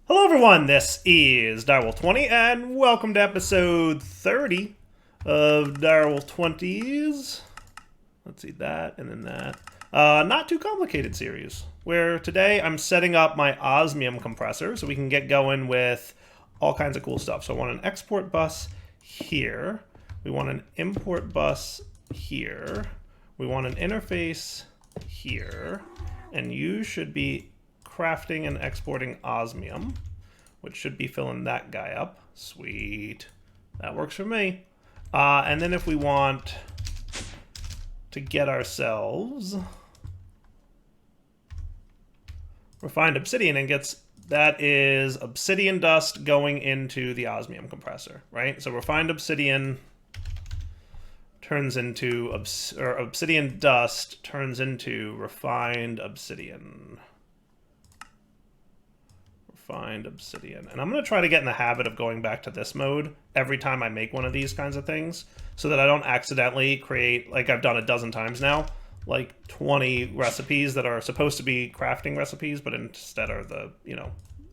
Hello everyone, this is Direwolf20 and welcome to episode 30 of Direwolf20's, let's see, that and then that, not too complicated series, where today I'm setting up my osmium compressor so we can get going with all kinds of cool stuff. So I want an export bus here, we want an import bus here, we want an interface here, and you should be crafting and exporting osmium, which should be filling that guy up. Sweet. That works for me. And then if we want to get ourselves refined obsidian ingots, that is obsidian dust going into the osmium compressor, right? So refined obsidian turns into, obsidian dust turns into refined obsidian. Refined obsidian. And I'm going to try to get in the habit of going back to this mode every time I make one of these kinds of things so that I don't accidentally create, like I've done a dozen times now, like 20 recipes that are supposed to be crafting recipes, but instead are the,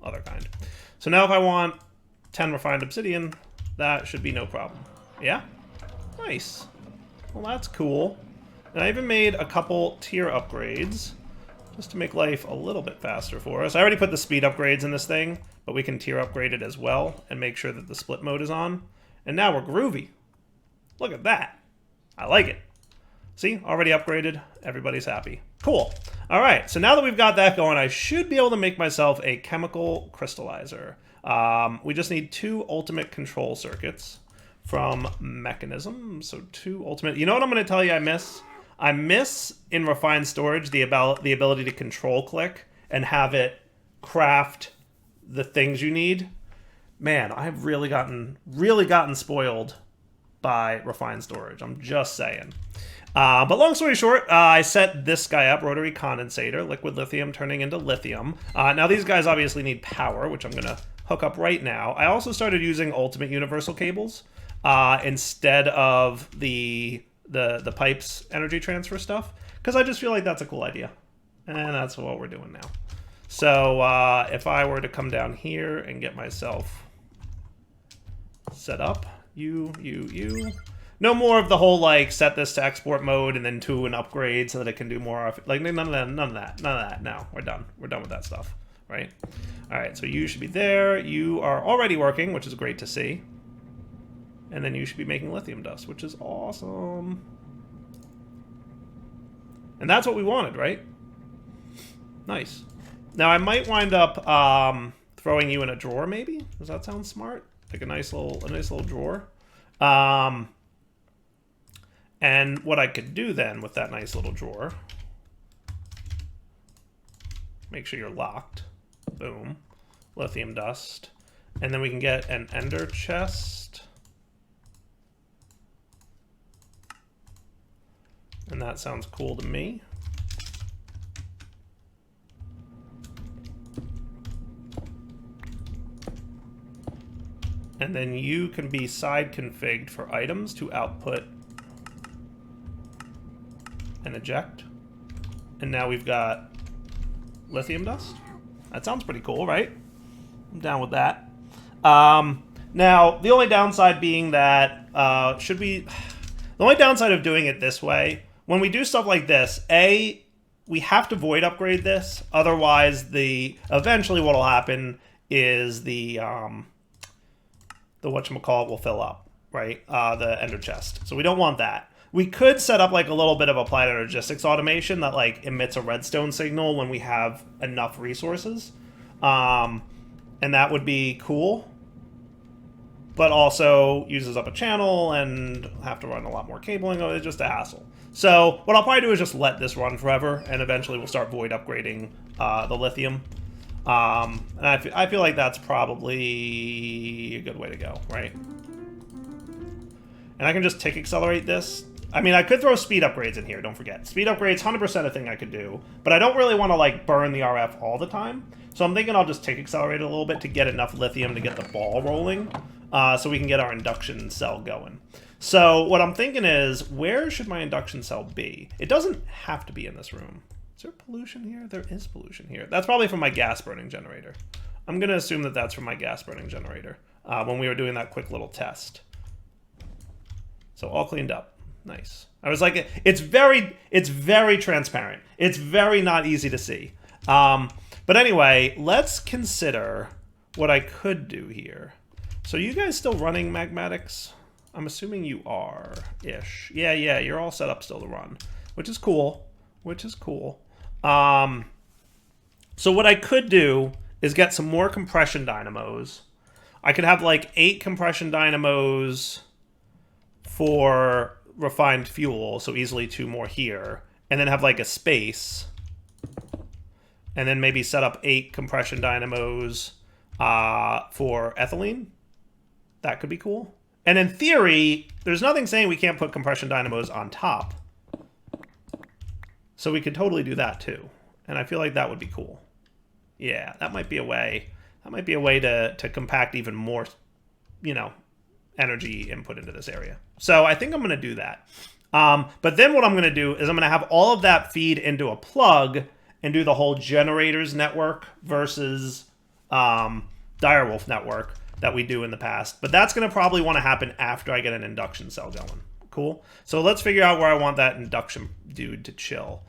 other kind. So now if I want 10 refined obsidian, that should be no problem. Yeah? Nice. Well, that's cool. And I even made a couple tier upgrades just to make life a little bit faster for us. I already put the speed upgrades in this thing, but we can tier upgrade it as well and make sure that the split mode is on. And now we're groovy. Look at that. I like it. See, already upgraded. Everybody's happy. Cool. All right, so now that we've got that going, I should be able to make myself a chemical crystallizer. We just need 2 ultimate control circuits from Mechanism. So 2 ultimate. You know what I'm going to tell you I miss? I miss in refined storage the ability to control click and have it craft the things you need. Man, I've really gotten spoiled by refined storage. I'm just saying. But long story short, I set this guy up, rotary condensator, liquid lithium turning into lithium. Now these guys obviously need power, which I'm going to hook up right now. I also started using ultimate universal cables instead of the pipes energy transfer stuff, because I just feel like that's a cool idea, and that's what we're doing now. So if I were to come down here and get myself set up, no more of the whole like set this to export mode and then to an upgrade so that it can do more of, like none of that. No, we're done with that stuff, right? All right, so you should be there. You are already working, which is great to see. And then you should be making lithium dust, which is awesome. And that's what we wanted, right? Nice. Now I might wind up throwing you in a drawer, maybe. Does that sound smart? Like a nice little drawer. And what I could do then with that nice little drawer, make sure you're locked. Boom. Lithium dust. And then we can get an ender chest. And that sounds cool to me. And then you can be side configured for items to output and eject. And now we've got lithium dust. That sounds pretty cool, right? I'm down with that. Now, the only downside being that, the only downside of doing it this way, when we do stuff like this, we have to void upgrade this. Otherwise, eventually what'll happen is the whatchamacallit will fill up, right? The ender chest. So we don't want that. We could set up like a little bit of applied energistics automation that like emits a redstone signal when we have enough resources. And that would be cool. But also uses up a channel and have to run a lot more cabling. It's just a hassle. So what I'll probably do is just let this run forever, and eventually we'll start void upgrading the lithium. And I feel like that's probably a good way to go, right? And I can just tick accelerate this. I mean, I could throw speed upgrades in here, don't forget. Speed upgrades, 100% a thing I could do, but I don't really want to like burn the RF all the time. So I'm thinking I'll just tick accelerate a little bit to get enough lithium to get the ball rolling. So we can get our induction cell going. So what I'm thinking is, where should my induction cell be? It doesn't have to be in this room. Is there pollution here? There is pollution here. That's probably from my gas burning generator. I'm going to assume that that's from my gas burning generator when we were doing that quick little test. So all cleaned up. Nice. I was like, it's very transparent. It's very not easy to see. But anyway, let's consider what I could do here. So you guys still running magmatics? I'm assuming you are-ish. Yeah, you're all set up still to run, which is cool, So what I could do is get some more compression dynamos. I could have like 8 compression dynamos for refined fuel, so easily 2 more here, and then have like a space, and then maybe set up 8 compression dynamos for ethylene. That could be cool. And in theory, there's nothing saying we can't put compression dynamos on top. So we could totally do that too. And I feel like that would be cool. Yeah, that might be a way. That might be a way to compact even more, energy input into this area. So I think I'm going to do that. But then what I'm going to do is I'm going to have all of that feed into a plug and do the whole generators network versus direwolf network that we do in the past. But that's going to probably want to happen after I get an induction cell going. Cool. So let's figure out where I want that induction dude to chill.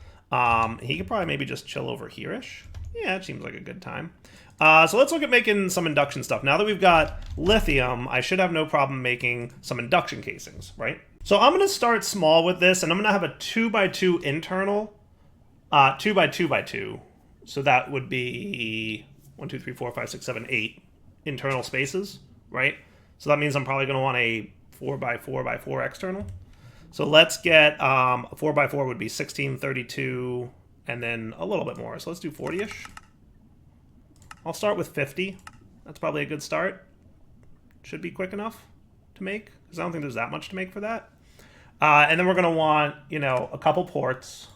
He could probably maybe just chill over here-ish. Yeah, it seems like a good time. So let's look at making some induction stuff. Now that we've got lithium, I should have no problem making some induction casings, right? So I'm going to start small with this, and I'm going to have a 2x2 internal, 2x2x2. So that would be 1, 2, 3, 4, 5, 6, 7, 8 internal spaces, right? So that means I'm probably going to want a 4x4x4 external. So let's get a 4x4 would be 16, 32, and then a little bit more. So let's do 40-ish. I'll start with 50. That's probably a good start. Should be quick enough to make, because I don't think there's that much to make for that. And then we're going to want, a couple ports.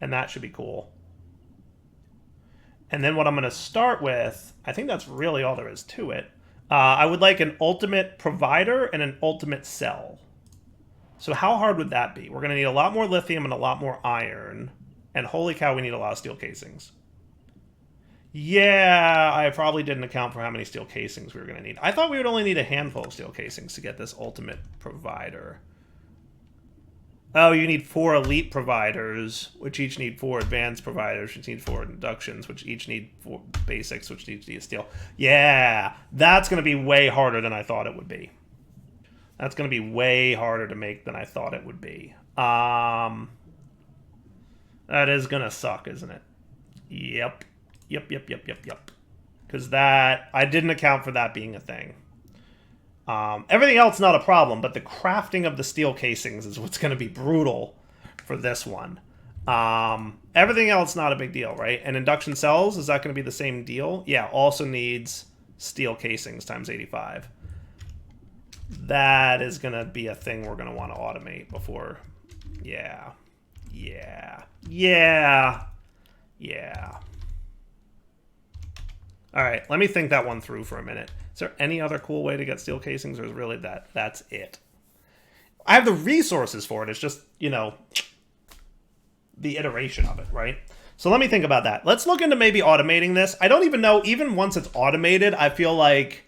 And that should be cool. And then what I'm going to start with, I think that's really all there is to it. I would like an ultimate provider and an ultimate cell. So how hard would that be? We're going to need a lot more lithium and a lot more iron. And holy cow, we need a lot of steel casings. Yeah, I probably didn't account for how many steel casings we were going to need. I thought we would only need a handful of steel casings to get this ultimate provider. Oh, you need 4 elite providers, which each need 4 advanced providers, which need 4 inductions, which each need 4 basics, which each need steel. Yeah, that's going to be way harder than I thought it would be. That's going to be way harder to make than I thought it would be. That is going to suck, isn't it? Yep. Because that, I didn't account for that being a thing. Everything else not a problem, but the crafting of the steel casings is what's going to be brutal for this one. Everything else not a big deal, right? And induction cells, is that going to be the same deal? Yeah, also needs steel casings times 85. That is going to be a thing we're going to want to automate before. Yeah. All right, let me think that one through for a minute. Is there any other cool way to get steel casings, or is really that's it? I have the resources for it. It's just, the iteration of it, right? So let me think about that. Let's look into maybe automating this. I don't even know, even once it's automated, I feel like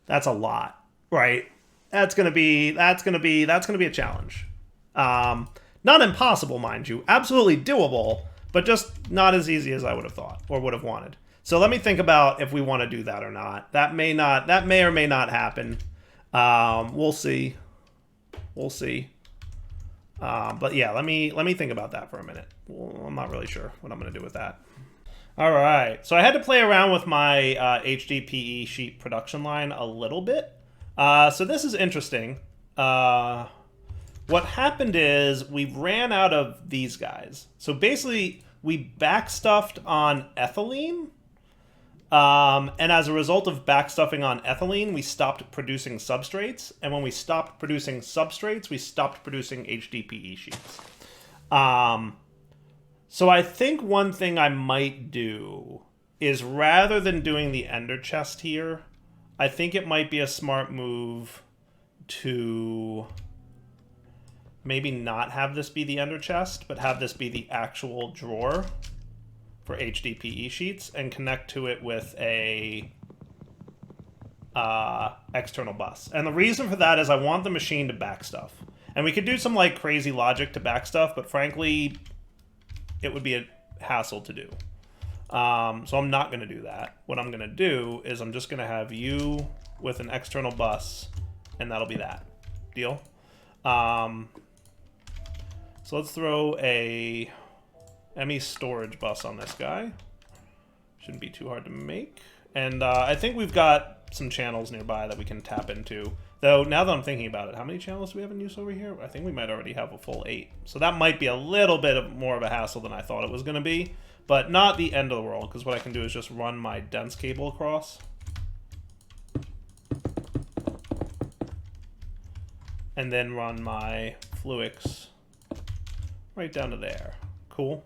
that's a lot, right? That's gonna be a challenge. Not impossible, mind you. Absolutely doable, but just not as easy as I would have thought or would have wanted. So let me think about if we want to do that or not. That may or may not happen. We'll see. But yeah, let me think about that for a minute. Well, I'm not really sure what I'm going to do with that. All right, so I had to play around with my HDPE sheet production line a little bit. So this is interesting. What happened is we ran out of these guys. So basically, we backstuffed on ethylene. And as a result of backstuffing on ethylene, we stopped producing substrates. And when we stopped producing substrates, we stopped producing HDPE sheets. So I think one thing I might do is, rather than doing the ender chest here, I think it might be a smart move to maybe not have this be the ender chest, but have this be the actual drawer for HDPE sheets and connect to it with a external bus. And the reason for that is I want the machine to back stuff. And we could do some like crazy logic to back stuff, but frankly, it would be a hassle to do. So I'm not going to do that. What I'm going to do is I'm just going to have you with an external bus, and that'll be that. Deal? So let's throw a ME storage bus on this guy. Shouldn't be too hard to make. And I think we've got some channels nearby that we can tap into. Though, now that I'm thinking about it, how many channels do we have in use over here? I think we might already have a full 8. So that might be a little bit more of a hassle than I thought it was going to be. But not the end of the world, because what I can do is just run my dense cable across. And then run my Fluix right down to there. Cool.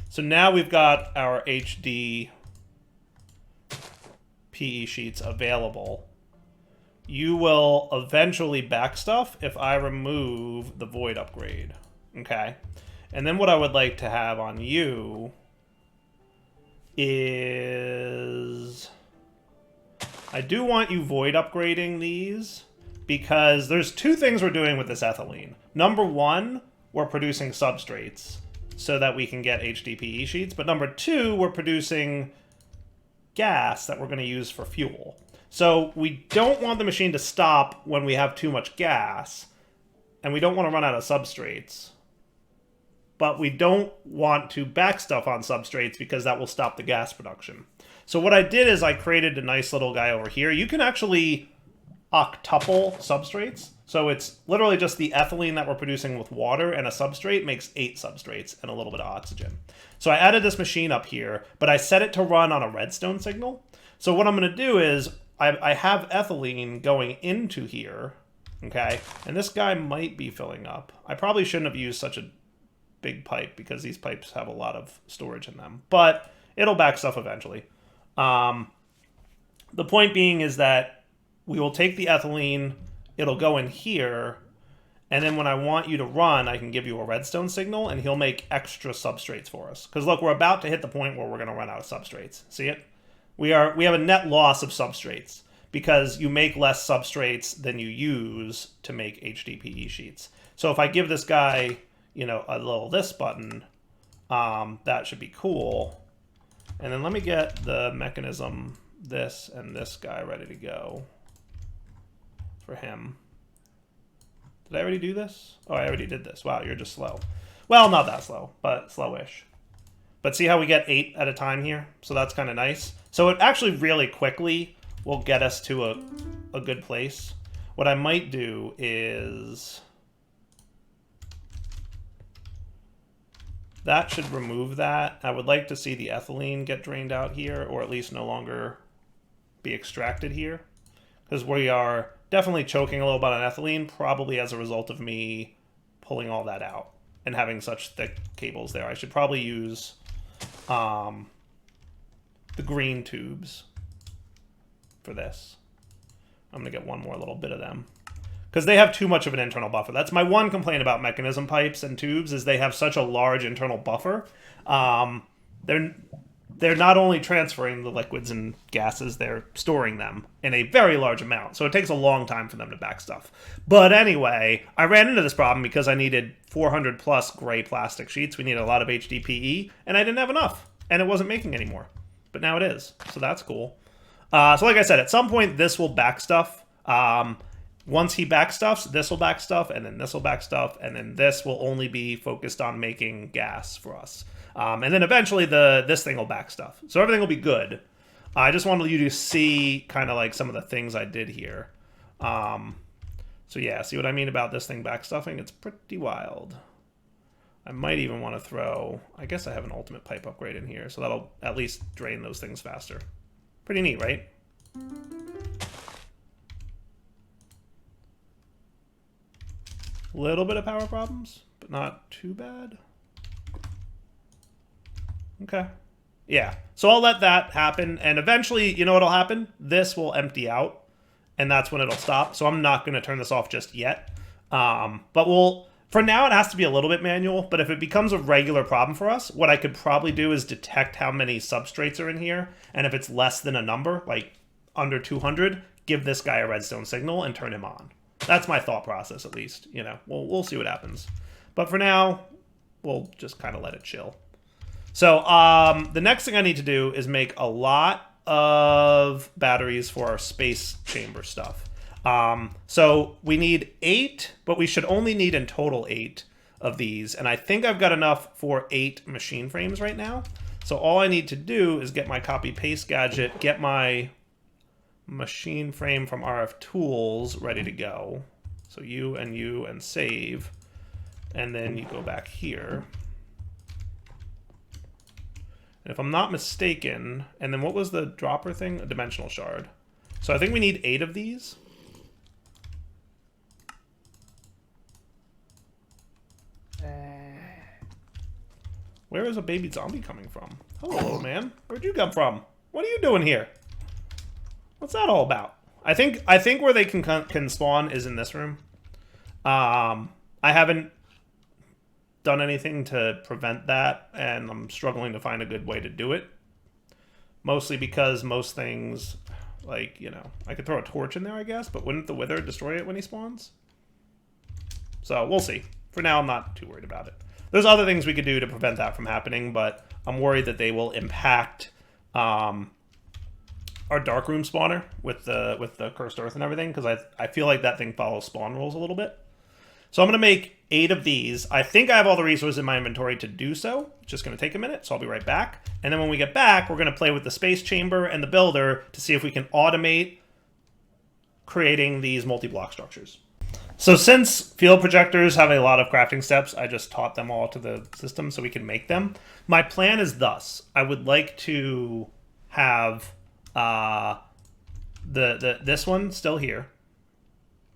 So now we've got our HDPE sheets available. You will eventually back stuff if I remove the void upgrade. Okay. And then what I would like to have on you is I do want you void upgrading these because there's two things we're doing with this ethylene. Number one, we're producing substrates so that we can get HDPE sheets. But number two, we're producing gas that we're going to use for fuel. So we don't want the machine to stop when we have too much gas, and we don't want to run out of substrates. But we don't want to back stuff on substrates because that will stop the gas production. So what I did is I created a nice little guy over here. You can actually octuple substrates. So it's literally just the ethylene that we're producing with water, and a substrate makes 8 substrates and a little bit of oxygen. So I added this machine up here, but I set it to run on a redstone signal. So what I'm going to do is I have ethylene going into here, okay? And this guy might be filling up. I probably shouldn't have used such a big pipe because these pipes have a lot of storage in them, but it'll back stuff eventually. The point being is that we will take the ethylene, it'll go in here, and then when I want you to run, I can give you a redstone signal, and he'll make extra substrates for us. Because look, we're about to hit the point where we're going to run out of substrates. See it? We have a net loss of substrates because you make less substrates than you use to make HDPE sheets. So if I give this guy, you know, a little this button, that should be cool. And then let me get the mechanism, this and this guy ready to go for him. Did I already do this? Oh, I already did this. Wow, you're just slow. Well, not that slow, but slowish. But see how we get 8 at a time here? So that's kind of nice. So it actually really quickly will get us to a good place. What I might do is that should remove that. I would like to see the ethylene get drained out here, or at least no longer be extracted here. Because we are definitely choking a little bit on ethylene, probably as a result of me pulling all that out and having such thick cables there. I should probably use the green tubes for this. I'm going to get one more little bit of them because they have too much of an internal buffer. That's my one complaint about mechanism pipes and tubes is they have such a large internal buffer. They're not only transferring the liquids and gases, they're storing them in a very large amount. So it takes a long time for them to back stuff. But anyway, I ran into this problem because I needed 400 plus gray plastic sheets. We needed a lot of HDPE, and I didn't have enough. And it wasn't making any more. But now it is. So that's cool. So like I said, at some point, this will back stuff. Once he back stuffs, this will back stuff, and then this will back stuff, and then this will only be focused on making gas for us. And then eventually this thing will back stuff. So everything will be good. I just wanted you to see kind of like some of the things I did here. So yeah, see what I mean about this thing back stuffing? It's pretty wild. I might even want to throw, I guess I have an ultimate pipe upgrade in here, so that'll at least drain those things faster. Pretty neat, right? Little bit of power problems, but not too bad. Okay. Yeah. So I'll let that happen. And eventually, you know what'll happen? This will empty out. And that's when it'll stop. So I'm not going to turn this off just yet. But For now, it has to be a little bit manual, but if it becomes a regular problem for us, what I could probably do is detect how many substrates are in here, and if it's less than a number, like under 200, give this guy a redstone signal and turn him on. That's my thought process, at least. You know, we'll see what happens. But for now, we'll just kind of let it chill. So the next thing I need to do is make a lot of batteries for our space chamber stuff. So we need 8, but we should only need in total 8 of these. And I think I've got enough for 8 machine frames right now. So all I need to do is get my copy paste gadget, get my machine frame from RF tools ready to go. So you and save. And then you go back here. And if I'm not mistaken, and then what was the dropper thing? A dimensional shard. So I think we need 8 of these. Where is a baby zombie coming from? Hello, man. Where'd you come from? What are you doing here? What's that all about? I think where they can spawn is in this room. I haven't done anything to prevent that, and I'm struggling to find a good way to do it. Mostly because most things, like, you know, I could throw a torch in there, I guess, but wouldn't the wither destroy it when he spawns? So we'll see. For now, I'm not too worried about it. There's other things we could do to prevent that from happening, but I'm worried that they will impact our darkroom spawner with the cursed earth and everything, because I feel like that thing follows spawn rules a little bit. So I'm going to make 8 of these. I think I have all the resources in my inventory to do so. It's just going to take a minute, so I'll be right back. And then when we get back, we're going to play with the space chamber and the builder to see if we can automate creating these multi-block structures. So since field projectors have a lot of crafting steps, I just taught them all to the system so we can make them. My plan is thus. I would like to have this one still here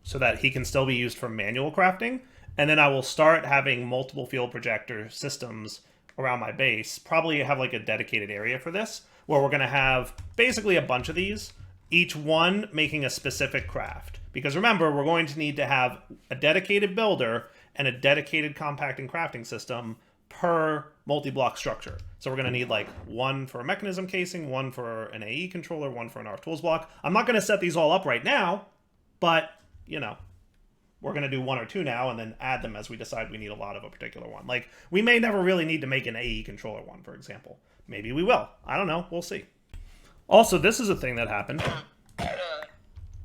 so that he can still be used for manual crafting. And then I will start having multiple field projector systems around my base. Probably have like a dedicated area for this where we're going to have basically a bunch of these, each one making a specific craft. Because remember, we're going to need to have a dedicated builder and a dedicated compacting crafting system per multi-block structure. So we're going to need like one for a mechanism casing, one for an AE controller, one for an RF tools block. I'm not going to set these all up right now, but, you know, we're going to do 1 or 2 now and then add them as we decide we need a lot of a particular one. Like, we may never really need to make an AE controller one, for example. Maybe we will. I don't know. We'll see. Also, this is a thing that happened.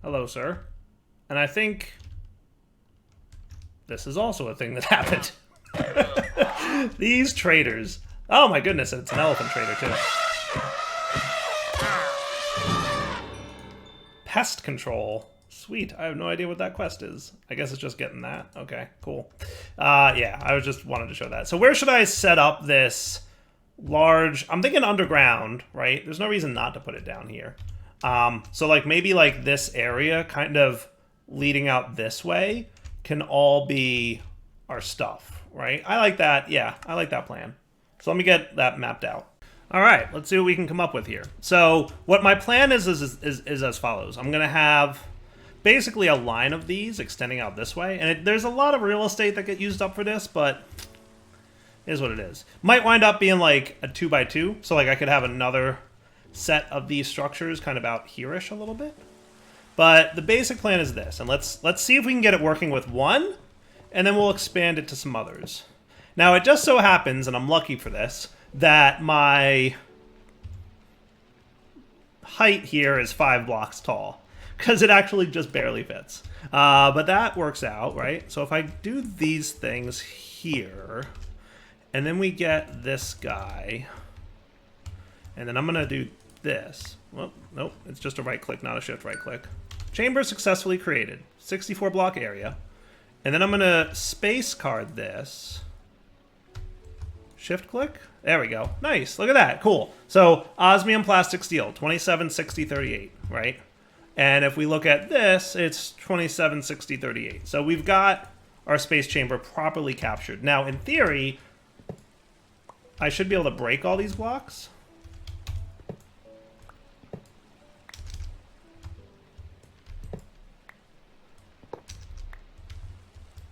Hello, sir. And I think this is also a thing that happened. These traders. Oh my goodness, it's an elephant trader too. Pest control. Sweet, I have no idea what that quest is. I guess it's just getting that. Okay, cool. Yeah, I was just wanted to show that. So where should I set up this large... I'm thinking underground, right? There's no reason not to put it down here. So like maybe like this area kind of leading out this way can all be our stuff, right? I like that. Yeah, I like that plan. So let me get that mapped out. All right, let's see what we can come up with here. So what my plan is as follows. I'm going to have basically a line of these extending out this way. And there's a lot of real estate that get used up for this, but it is what it is. Might wind up being like a 2x2. So like I could have another set of these structures kind of out here-ish a little bit. But the basic plan is this, and let's see if we can get it working with one, and then we'll expand it to some others. Now, it just so happens, and I'm lucky for this, that my height here is 5 blocks tall, because it actually just barely fits. But that works out, right? So if I do these things here, and then we get this guy, and then I'm going to do this. Well, nope, it's just a right click, not a shift right click. Chamber successfully created. 64 block area. And then I'm going to space card this. Shift click. There we go. Nice. Look at that. Cool. So osmium plastic steel, 276038, right? And if we look at this, it's 276038. So we've got our space chamber properly captured. Now, in theory, I should be able to break all these blocks.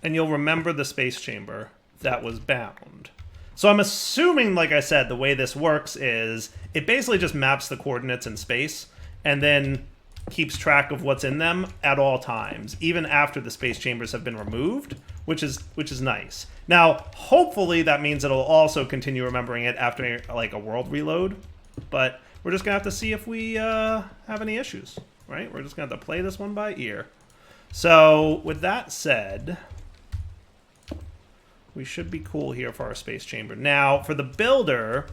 and you'll remember the space chamber that was bound. So I'm assuming, like I said, the way this works is it basically just maps the coordinates in space and then keeps track of what's in them at all times, even after the space chambers have been removed, which is nice. Now, hopefully that means it'll also continue remembering it after like a world reload, but we're just gonna have to see if we have any issues, right? We're just gonna have to play this one by ear. So with that said, we should be cool here for our space chamber. Now, for the builder,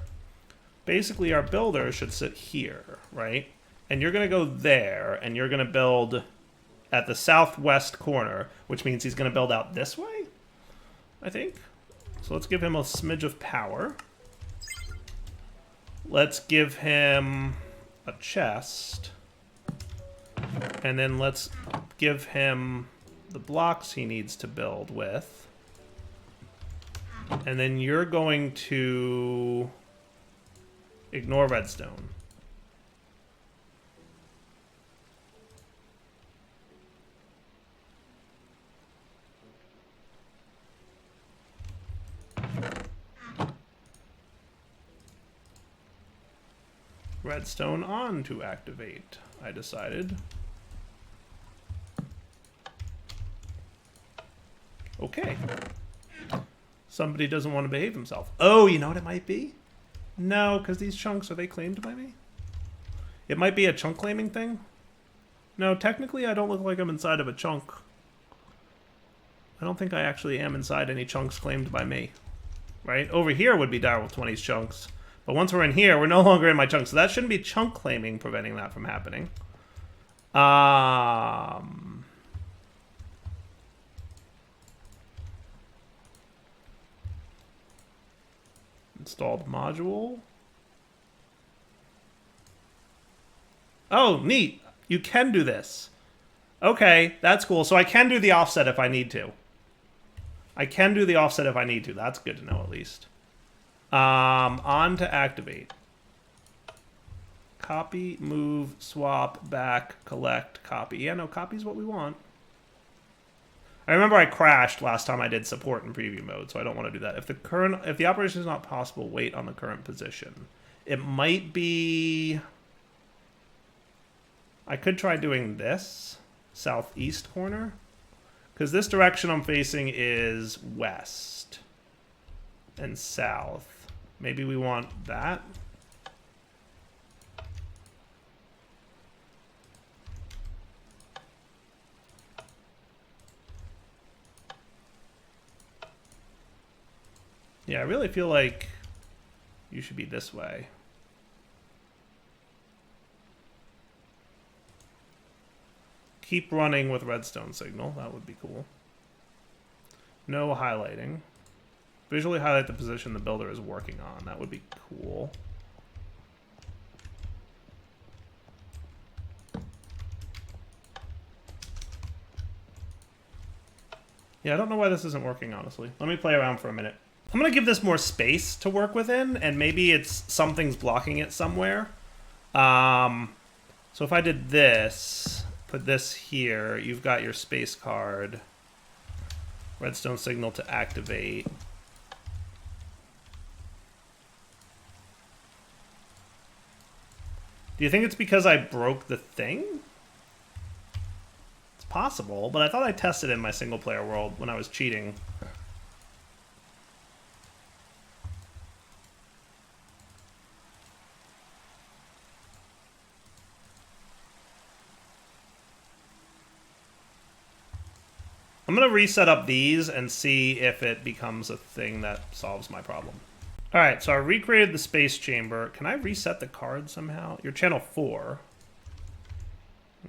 basically our builder should sit here, right? And you're going to go there, and you're going to build at the southwest corner, which means he's going to build out this way, I think. So let's give him a smidge of power. Let's give him a chest. And then let's give him the blocks he needs to build with. And then you're going to ignore redstone. Redstone on to activate, I decided. Okay. Somebody doesn't want to behave himself. Oh, you know what it might be? No, because these chunks, are they claimed by me? It might be a chunk claiming thing. No, technically I don't look like I'm inside of a chunk. I don't think I actually am inside any chunks claimed by me. Right? Over here would be Direwolf20's chunks. But once we're in here, we're no longer in my chunks. So that shouldn't be chunk claiming preventing that from happening. Installed module. Oh, neat. You can do this. Okay, that's cool. So I can do the offset if I need to. I can do the offset if I need to. That's good to know, at least. On to activate. Copy, move, swap, back, collect, copy. Yeah, no, copy's what we want. I remember I crashed last time I did support in preview mode, so I don't want to do that. If the operation is not possible, wait on the current position. It might be... I could try doing this, southeast corner, because this direction I'm facing is west and south. Maybe we want that. Yeah, I really feel like you should be this way. Keep running with redstone signal. That would be cool. No highlighting. Visually highlight the position the builder is working on. That would be cool. Yeah, I don't know why this isn't working, honestly. Let me play around for a minute. I'm going to give this more space to work within, and maybe it's something's blocking it somewhere. So if I did this, put this here, you've got your space card. Redstone signal to activate. Do you think it's because I broke the thing? It's possible, but I thought I tested in my single player world when I was cheating. I'm going to reset up these and see if it becomes a thing that solves my problem. Alright, so I recreated the space chamber. Can I reset the card somehow? You're channel 4.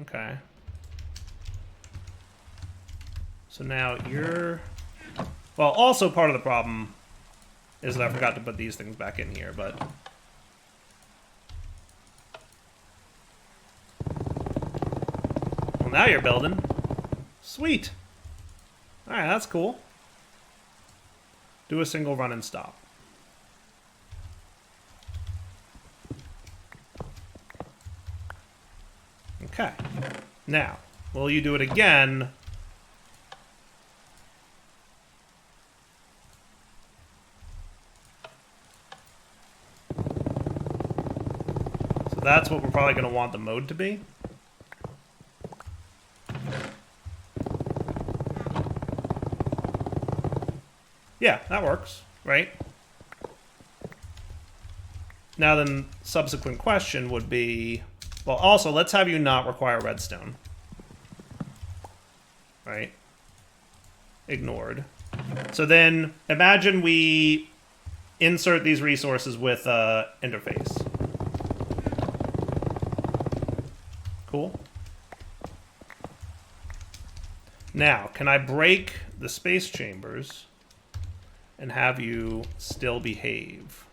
Okay. So now you're... Well, also part of the problem is that I forgot to put these things back in here, but... Well, now you're building. Sweet. Alright, that's cool. Do a single run and stop. Okay. Now, will you do it again that's what we're probably going to want the mode to be. Yeah, that works, right? Now then, subsequent question would be, well, also, let's have you not require redstone. Right? Ignored. So then, imagine we insert these resources with interface. Cool. Now, can I break the space chambers and have you still behave?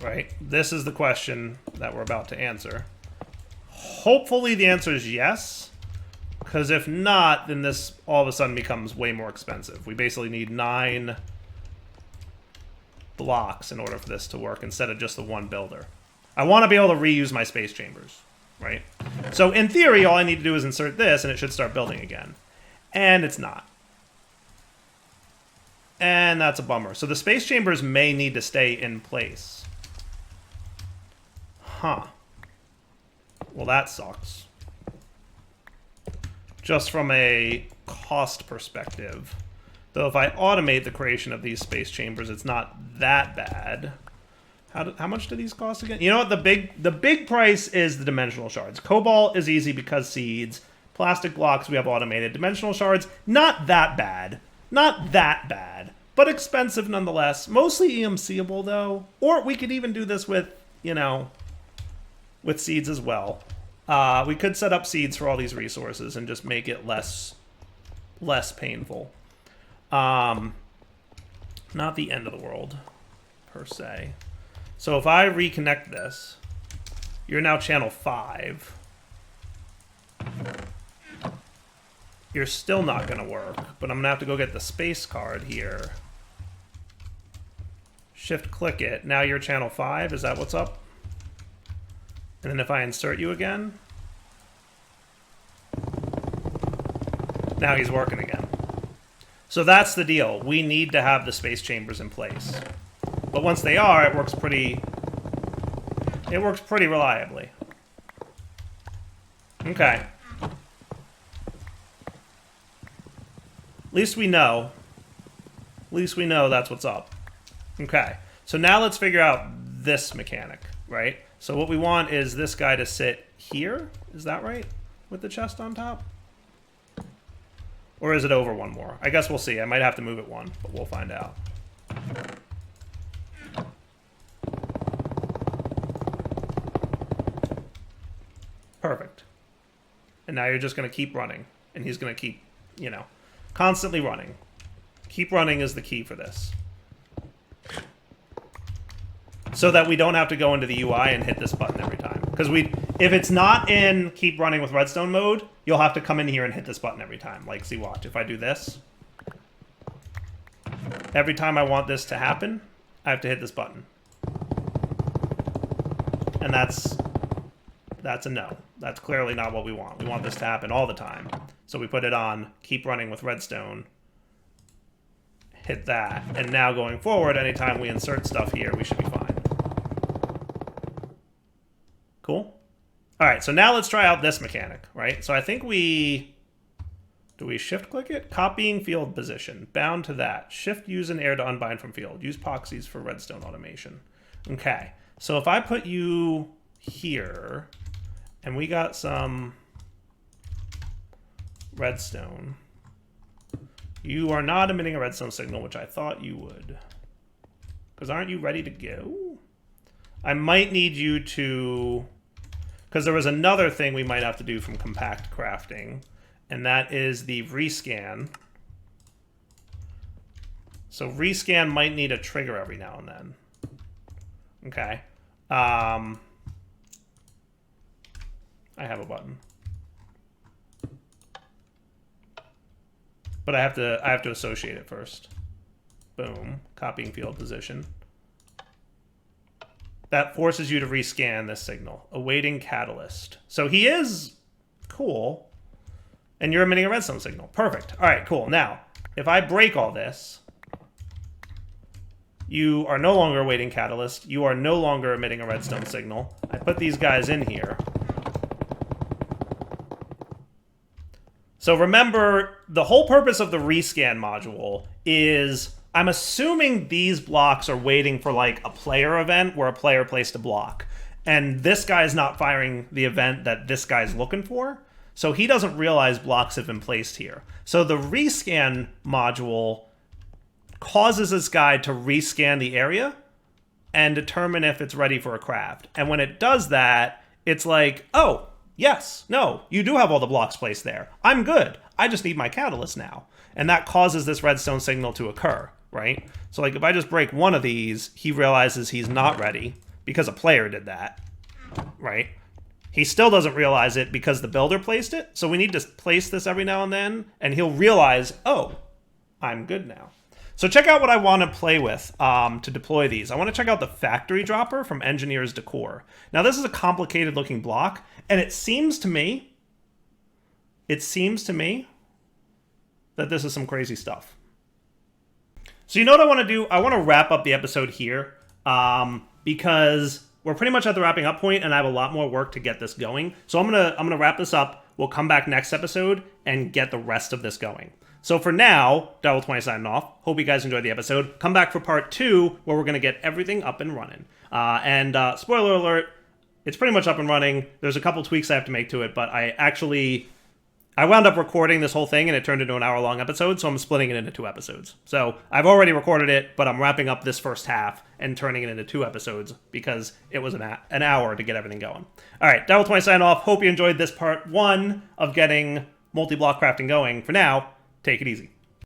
Right? This is the question that we're about to answer. Hopefully the answer is yes, because if not, then this all of a sudden becomes way more expensive. We basically need 9 blocks in order for this to work instead of just the one builder. I want to be able to reuse my space chambers, right? So in theory, all I need to do is insert this and it should start building again. And it's not. And that's a bummer. So the space chambers may need to stay in place. Huh. Well, that sucks. Just from a cost perspective. Though if I automate the creation of these space chambers, it's not that bad. How much do these cost again? You know what? The big price is the dimensional shards. Cobalt is easy because seeds. Plastic blocks we have automated. Dimensional shards, not that bad. Not that bad. But expensive nonetheless. Mostly EMCable though. Or we could even do this with, you know, with seeds as well. We could set up seeds for all these resources and just make it less painful. Not the end of the world, per se. So if I reconnect this, you're now channel 5. You're still not going to work, but I'm going to have to go get the space card here. Shift-click it. Now you're channel 5. Is that what's up? And then if I insert you again, now he's working again. So that's the deal. We need to have the space chambers in place. But once they are, it works pretty reliably. Okay. At least we know. At least we know that's what's up. Okay. So now let's figure out this mechanic, right? So what we want is this guy to sit here. Is that right? With the chest on top? Or is it over one more? I guess we'll see. I might have to move it one, but we'll find out. Perfect. And now you're just going to keep running. And he's going to keep, you know, constantly running. Keep running is the key for this. So that we don't have to go into the UI and hit this button every time. Because if it's not in keep running with redstone mode, you'll have to come in here and hit this button every time. Like, see, watch. If I do this, every time I want this to happen, I have to hit this button. And that's a no. That's clearly not what we want. We want this to happen all the time. So we put it on keep running with redstone. Hit that. And now going forward, anytime we insert stuff here, we should be fine. Cool? All right, so now let's try out this mechanic, right? So I think do we shift-click it? Copying field position. Bound to that. Shift use in air to unbind from field. Use proxies for redstone automation. Okay, so if I put you here, and we got some redstone, you are not emitting a redstone signal, which I thought you would. Because aren't you ready to go? I might need you to... Because there was another thing we might have to do from compact crafting, and that is the rescan. So rescan might need a trigger every now and then. Okay. I have a button. But I have to associate it first. Boom. Copying field position. That forces you to rescan this signal. Awaiting catalyst. So he is cool. And you're emitting a redstone signal. Perfect. All right, cool. Now, if I break all this, you are no longer awaiting catalyst. You are no longer emitting a redstone signal. I put these guys in here. So remember, the whole purpose of the rescan module is, I'm assuming these blocks are waiting for like a player event where a player placed a block. And this guy's not firing the event that this guy's looking for. So he doesn't realize blocks have been placed here. So the rescan module causes this guy to rescan the area and determine if it's ready for a craft. And when it does that, it's like, oh, yes, no, you do have all the blocks placed there. I'm good. I just need my catalyst now. And that causes this redstone signal to occur, right? So like if I just break one of these, he realizes he's not ready because a player did that, right? He still doesn't realize it because the builder placed it. So we need to place this every now and then, and he'll realize, oh, I'm good now. So check out what I want to play with to deploy these. I want to check out the factory dropper from Engineer's Decor. Now this is a complicated looking block, and it seems to me that this is some crazy stuff. So you know what I want to do? I want to wrap up the episode here because we're pretty much at the wrapping up point, and I have a lot more work to get this going. So I'm gonna wrap this up. We'll come back next episode and get the rest of this going. So for now, Devil20 signing off. Hope you guys enjoyed the episode. Come back for part 2, where we're going to get everything up and running. Spoiler alert, it's pretty much up and running. There's a couple tweaks I have to make to it, but I wound up recording this whole thing, and it turned into an hour-long episode, so I'm splitting it into 2 episodes. So I've already recorded it, but I'm wrapping up this first half and turning it into 2 episodes because it was an hour to get everything going. All right, Devil20 signing off. Hope you enjoyed this part 1 of getting multi-block crafting going. For now, take it easy.